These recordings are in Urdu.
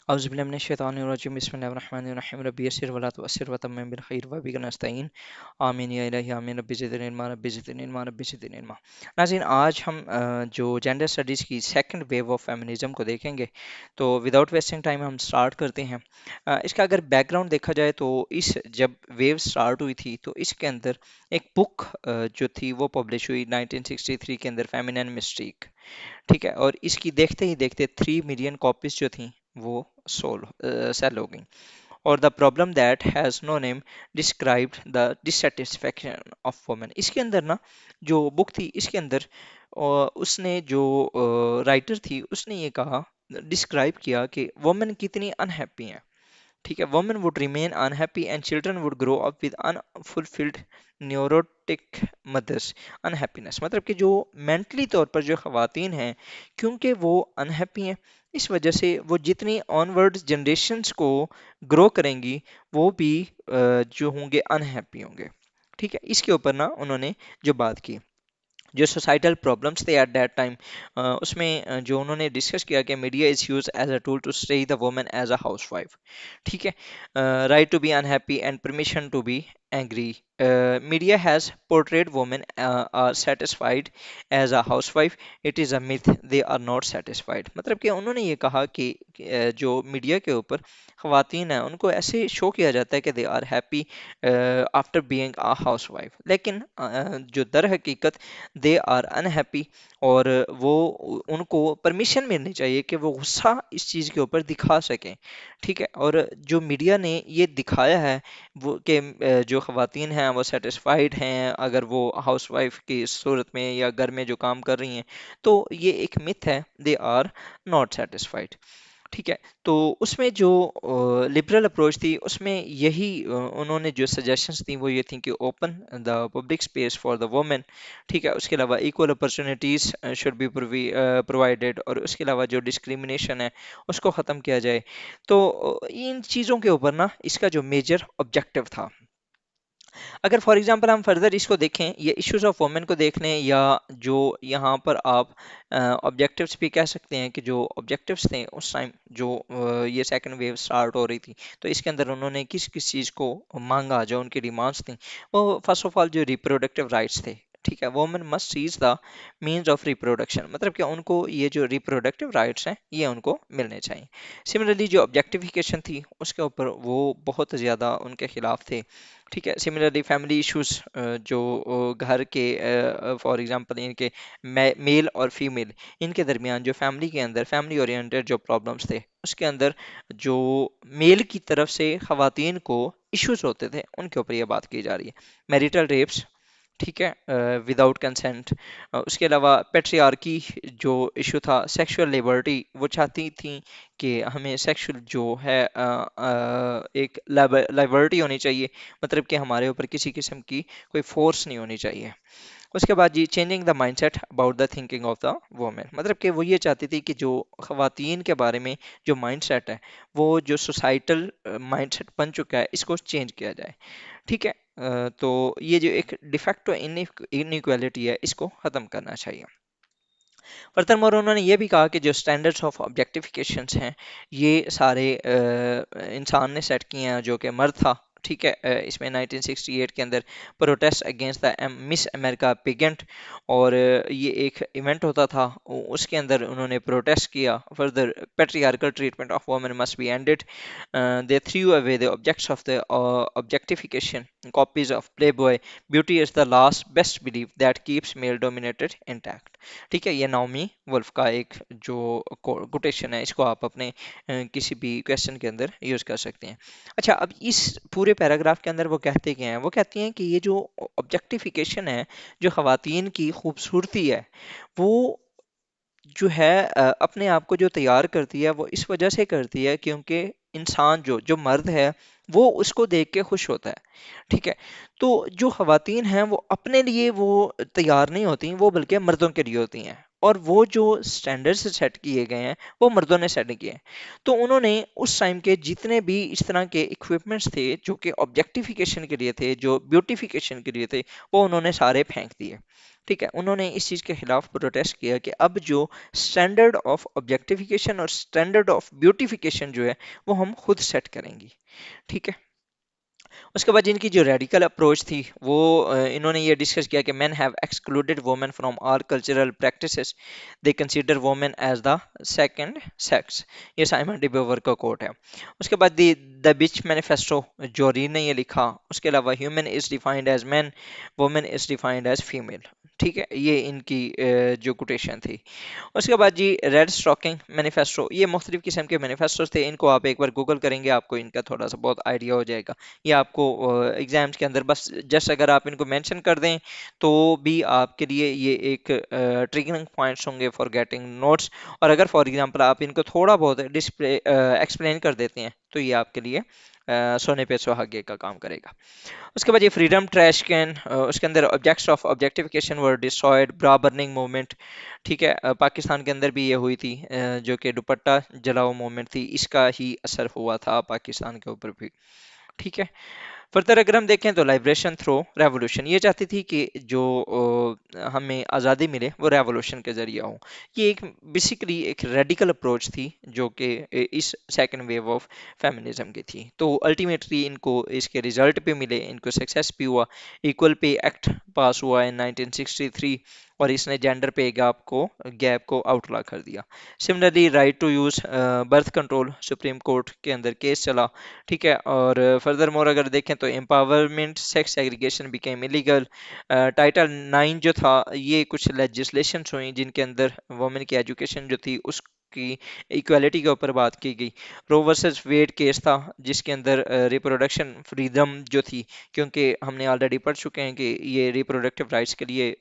أعوذ بالله من الشيطان الرجيم بسم الله الرحمن الرحيم ربي يسر ولا تؤثر وتمم بالخير وبك نستعين آمین یا الہی آمین ربی زدنی علما ربی زدنی علما ربی زدنی علما۔ ناظرین آج ہم جو جینڈر اسٹڈیز کی سیکنڈ ویو آف فیمنزم کو دیکھیں گے، تو وداؤٹ ویسٹنگ ٹائم ہم سٹارٹ کرتے ہیں۔ اس کا اگر بیک گراؤنڈ دیکھا جائے تو جب ویو سٹارٹ ہوئی تھی تو اس کے اندر ایک بک جو تھی وہ پبلش ہوئی 1963 کے اندر، فیمینن مسٹیک، ٹھیک ہے، اور اس کی دیکھتے ہی دیکھتے 3 ملین کاپیز جو تھیں وہ سیل ہو گئیں۔ اور the problem that has no name described the dissatisfaction of women, اس کے اندر نا جو بک تھی اس کے اندر اس نے جو رائٹر تھی اس نے یہ کہا، ڈسکرائب کیا کہ وومن کتنی انہیپی ہیں، ٹھیک ہے۔ Women would remain unhappy and children would grow up with unfulfilled neurotic mothers unhappiness، مطلب کہ جو مینٹلی طور پر جو خواتین ہیں کیونکہ وہ انہیپی ہیں، اس وجہ سے وہ جتنی آن ورڈ جنریشنز کو گرو کریں گی وہ بھی جو ہوں گے انہیپی ہوں گے، ٹھیک ہے۔ اس کے اوپر نا انہوں نے جو بات کی، جو سوسائٹل پرابلمس تھے ایٹ دیٹ ٹائم، اس میں جو انہوں نے ڈسکس کیا کہ media is use as a tool to stay the women as a housewife, ٹھیک ہے، right to be unhappy and permission to be angry. Media has portrayed women are satisfied as a housewife, it is a myth they are not satisfied, مطلب کہ انہوں نے یہ کہا کہ جو میڈیا کے اوپر خواتین ہیں ان کو ایسے شو کیا جاتا ہے کہ they are happy after being a housewife, لیکن جو در حقیقت دے آر انہیپی، اور وہ ان کو پرمیشن ملنی چاہیے کہ وہ غصہ اس چیز کے اوپر دکھا سکیں، ٹھیک ہے۔ اور جو میڈیا نے یہ دکھایا ہے وہ کہ جو خواتین ہیں وہ سیٹسفائیڈ ہیں اگر وہ ہاؤس وائف کی صورت میں یا گھر میں جو کام کر رہی ہیں، تو یہ ایک متھ ہے، دے آر ناٹ سیٹسفائیڈ، ٹھیک ہے۔ تو اس میں جو لبرل اپروچ تھی اس میں یہی انہوں نے جو سجیشنس تھیں وہ یہ تھیں کہ open the public space for the women, ٹھیک ہے، اس کے علاوہ equal opportunities should be provided, اور اس کے علاوہ جو ڈسکریمنیشن ہے اس کو ختم کیا جائے۔ تو ان چیزوں کے اوپر نا اس کا جو میجر آبجیکٹو تھا، اگر فار ایگزامپل ہم فردر اس کو دیکھیں، یہ ایشوز آف وومن کو دیکھ لیں، یا جو یہاں پر آپ آبجیکٹیوز بھی کہہ سکتے ہیں کہ جو آبجیکٹیوز تھے اس ٹائم جو یہ سیکنڈ ویو سٹارٹ ہو رہی تھی، تو اس کے اندر انہوں نے کس کس چیز کو مانگا، جو ان کی ڈیمانڈس تھیں، وہ فرسٹ آف آل جو ریپروڈکٹیو رائٹس تھے، ٹھیک ہے، women must seize the means of reproduction, مطلب کہ ان کو یہ جو ریپروڈکٹیو رائٹس ہیں یہ ان کو ملنے چاہیے۔ سملرلی جو آبجیکٹیفیکیشن تھی اس کے اوپر وہ بہت زیادہ ان کے خلاف تھے، ٹھیک ہے۔ سملرلی فیملی ایشوز جو گھر کے فار ایگزامپل ان کے میل اور فیمیل ان کے درمیان جو فیملی کے اندر فیملی اورینٹڈ جو پرابلمس تھے اس کے اندر جو میل کی طرف سے خواتین کو ایشوز ہوتے تھے ان کے اوپر یہ بات کی جا رہی ہے۔ میریٹل ریپس، ٹھیک ہے، وداؤٹ کنسنٹ، اس کے علاوہ پیٹریارکی جو ایشو تھا، سیکشول لیبرٹی، وہ چاہتی تھیں کہ ہمیں سیکشل جو ہے ایک لائبرٹی ہونی چاہیے، مطلب کہ ہمارے اوپر کسی قسم کی کوئی فورس نہیں ہونی چاہیے۔ اس کے بعد جی changing the mind set about the thinking of the women, مطلب کہ وہ یہ چاہتی تھی کہ جو خواتین کے بارے میں جو مائنڈ سیٹ ہے وہ جو سوسائٹل مائنڈ سیٹ بن چکا ہے اس کو چینج کیا جائے، ٹھیک ہے۔ تو یہ جو ایک ڈیفیکٹ انیکویلٹی ہے اس کو ختم کرنا چاہیے۔ فردر مور انہوں نے یہ بھی کہا کہ جو اسٹینڈرڈس آف آبجیکٹیفیکیشنس ہیں یہ سارے انسان نے سیٹ کیے ہیں، جو کہ مرد تھا، ٹھیک ہے۔ اس میں 1968 کے اندر protest against the miss America pageant, اور یہ ایک ایونٹ ہوتا تھا، اس کے اندر انہوں نے پروٹیسٹ کیا، further patriarchal treatment of women must be ended, they threw away the objects of the objectification copies of Playboy. Beauty is the last best belief that keeps male dominated intact. ٹھیک ہے، یہ ناؤمی ولف کا ایک جو کوٹیشن ہے، اس کو آپ اپنے کسی بھی کویسچن کے اندر یوز کر سکتے ہیں۔ اچھا، اب اس پورے پیراگراف کے اندر وہ کہتے کیا ہیں؟ وہ کہتی ہیں کہ یہ جو آبجیکٹیفیکیشن ہے، جو خواتین کی خوبصورتی ہے، وہ جو ہے اپنے آپ کو جو تیار کرتی ہے وہ اس وجہ سے کرتی ہے کیونکہ انسان جو مرد ہے وہ اس کو دیکھ کے خوش ہوتا ہے، ٹھیک ہے۔ تو جو خواتین ہیں وہ اپنے لیے وہ تیار نہیں ہوتی، وہ بلکہ مردوں کے لیے ہوتی ہیں، اور وہ جو سٹینڈرڈز سیٹ کیے گئے ہیں وہ مردوں نے سیٹ کیے ہیں۔ تو انہوں نے اس ٹائم کے جتنے بھی اس طرح کے اکوپمنٹس تھے جو کہ آبجیکٹیفیکیشن کے لیے تھے، جو بیوٹیفیکیشن کے لیے تھے، وہ انہوں نے سارے پھینک دیے، ٹھیک ہے، انہوں نے اس چیز کے خلاف پروٹیسٹ کیا کہ اب جو اسٹینڈرڈ آف آبجیکٹیفیکیشن اور اسٹینڈرڈ آف بیوٹیفیکیشن جو ہے وہ ہم خود سیٹ کریں گی. ٹھیک ہے. اس کے بعد جن کی جو ریڈیکل اپروچ تھی وہ انہوں نے یہ ڈسکس کیا کہ men have excluded women from all cultural practices, they consider women as the second sex. یہ سائمن ڈی بیور کا کوٹ ہے. اس کے بعد دی بچ مینیفیسٹو، جو رین نے یہ لکھا. اس کے علاوہ human is defined as man, woman is defined as female. ٹھیک ہے، یہ ان کی جو کوٹیشن تھی. اس کے بعد جی ریڈ اسٹاکنگ مینیفیسٹو، یہ مختلف قسم کے مینیفیسٹوز تھے. ان کو آپ ایک بار گوگل کریں گے آپ کو ان کا تھوڑا سا بہت آئیڈیا ہو جائے گا. یہ آپ کو ایگزامس کے اندر بس جسٹ اگر آپ ان کو مینشن کر دیں تو بھی آپ کے لیے یہ ایک ٹریگرنگ پوائنٹس ہوں گے فار گیٹنگ نوٹس. اور اگر فار ایگزامپل آپ ان کو تھوڑا بہت ڈسپلے ایکسپلین کر دیتے ہیں تو یہ آپ کے لیے سونے پہ سہاگے کا کام کرے گا. اس کے بعد یہ فریڈم ٹریش کین، اس کے اندر objects of objectification were destroyed, bra burning movement. ٹھیک ہے، پاکستان کے اندر بھی یہ ہوئی تھی جو کہ دوپٹہ جلاؤ موومنٹ تھی، اس کا ہی اثر ہوا تھا پاکستان کے اوپر بھی. ٹھیک ہے. فردر اگر ہم دیکھیں تو لائبریشن تھرو ریولوشن، یہ چاہتی تھی کہ جو ہمیں آزادی ملے وہ ریولوشن کے ذریعہ ہو. یہ ایک بیسیکلی ایک ریڈیکل اپروچ تھی جو کہ اس سیکنڈ ویو آف فیمنزم کی تھی. تو الٹیمیٹلی ان کو اس کے رزلٹ پہ ملے، ان کو سکسیس بھی ہوا. ایکول پے ایکٹ پاس ہوا ہے 1963 اور اس نے جینڈر پے گیپ کو آؤٹلا کر دیا. Similarly right to use birth control supreme court کے اندر کیس چلا. ٹھیک ہے. اور فردر مور اگر دیکھیں تو empowerment sex segregation became illegal. Title 9 جو تھا یہ کچھ لیجسلیشنس ہوئیں جن کے اندر وومن کی ایجوکیشن جو تھی اس کی ایکویلٹی کے اوپر بات کی گئی. رو ورسز ویڈ کیس تھا جس کے اندر ریپروڈکشن فریڈم جو تھی، کیونکہ ہم نے آلریڈی پڑھ چکے ہیں کہ یہ ریپروڈکٹیو رائٹس کے لیے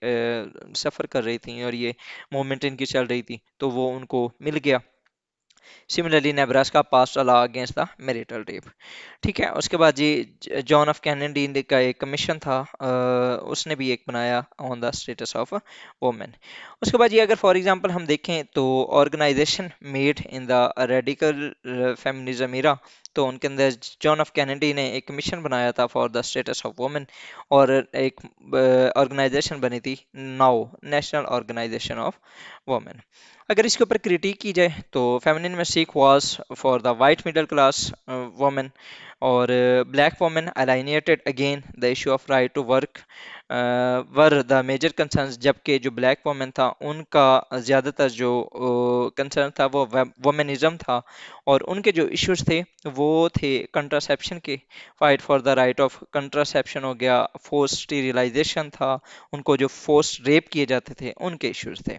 سفر کر رہی تھیں اور یہ موومنٹ ان کی چل رہی تھی تو وہ ان کو مل گیا. Similarly Nebraska pass law against the marital rape. ٹھیک ہے. اس کے بعد جی جان آف کینیڈی کا ایک کمیشن تھا، اس نے بھی ایک بنایا on the status of women. اس کے بعد یہ اگر فار ایگزامپل ہم دیکھیں تو organisation made in the radical feminism era, تو ان کے اندر جان آف کینیڈی نے ایک کمیشن بنایا تھا for the status of women, اور ایک آرگنائزیشن بنی تھی now, national organization of women. اگر اس کے اوپر کریٹیک کی جائے تو فیمنن میں سیکھ was for the white middle class women, اور black women alienated again the issue of right to work were the major concerns, جبکہ جو بلیک وومن تھا ان کا زیادہ تر جو کنسرن تھا وہ وومنزم تھا، اور ان کے جو ایشوز تھے وہ تھے کنٹراسیپشن کے، fight for the right of contraception ہو گیا، فورس اسٹیریلائزیشن تھا، ان کو جو فورس ریپ کیے جاتے تھے ان کے ایشوز تھے.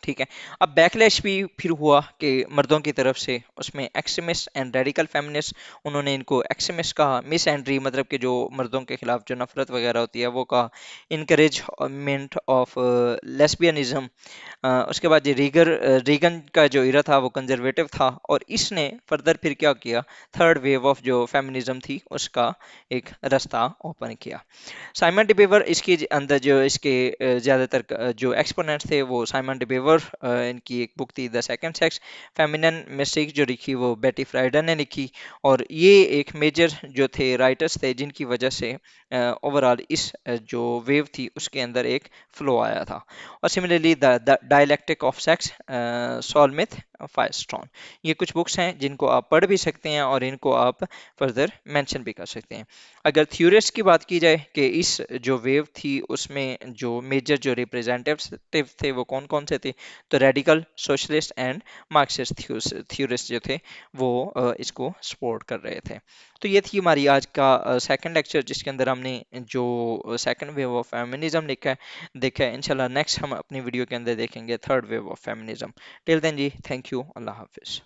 ٹھیک ہے. اب بیک لیش بھی پھر ہوا کہ مردوں کی طرف سے، اس میں ایکسٹریمسٹ اینڈ ریڈیکل فیمنسٹ، انہوں نے ان کو ایکسٹریمسٹ کہا. مس اینڈری مطلب کہ جو مردوں کے خلاف جو نفرت وغیرہ ہوتی ہے وہ کہا. Encouragement of لیسبینزم. اس کے بعد ریگن کا جو ایرا تھا وہ کنزرویٹو تھا، اور اس نے فردر پھر کیا کیا، تھرڈ ویو آف جو فیمنزم تھی اس کا ایک رستہ اوپن کیا. سائمن ڈی بیور اس کی اندر جو اس کے زیادہ تر جو ایکسپوننٹ تھے وہ سائمن ڈی بیور، ان کی ایک بک تھی the second sex feminine mystique جو لکھی وہ بیٹی فرائیڈن نے لکھی، اور یہ ایک میجر جو تھے رائٹرز تھے جن کی وجہ سے اوورال اس جو ویو تھی اس کے اندر ایک فلو آیا تھا. اور similarly the dialectic of sex سولمتھ فائرسٹون. یہ کچھ بکس ہیں جن کو آپ پڑھ بھی سکتے ہیں اور ان کو آپ فردر مینشن بھی کر سکتے ہیں. اگر تھیورسٹ کی بات کی جائے کہ اس جو ویو تھی اس میں جو میجر جو ریپریزنٹیو تھے وہ کون کون سے تھے، تو radical, socialist and Marxist theorist جو تھے وہ اس کو سپورٹ کر رہے تھے. تو یہ تھی ہماری آج کا سیکنڈ لیکچر جس کے اندر ہم نے جو سیکنڈ ویو آف فیمنزم دیکھا ہے. انشاءاللہ نیکسٹ ہم اپنی ویڈیو کے اندر دیکھیں گے third wave of feminism. Till then جی تھینک یو، اللہ حافظ.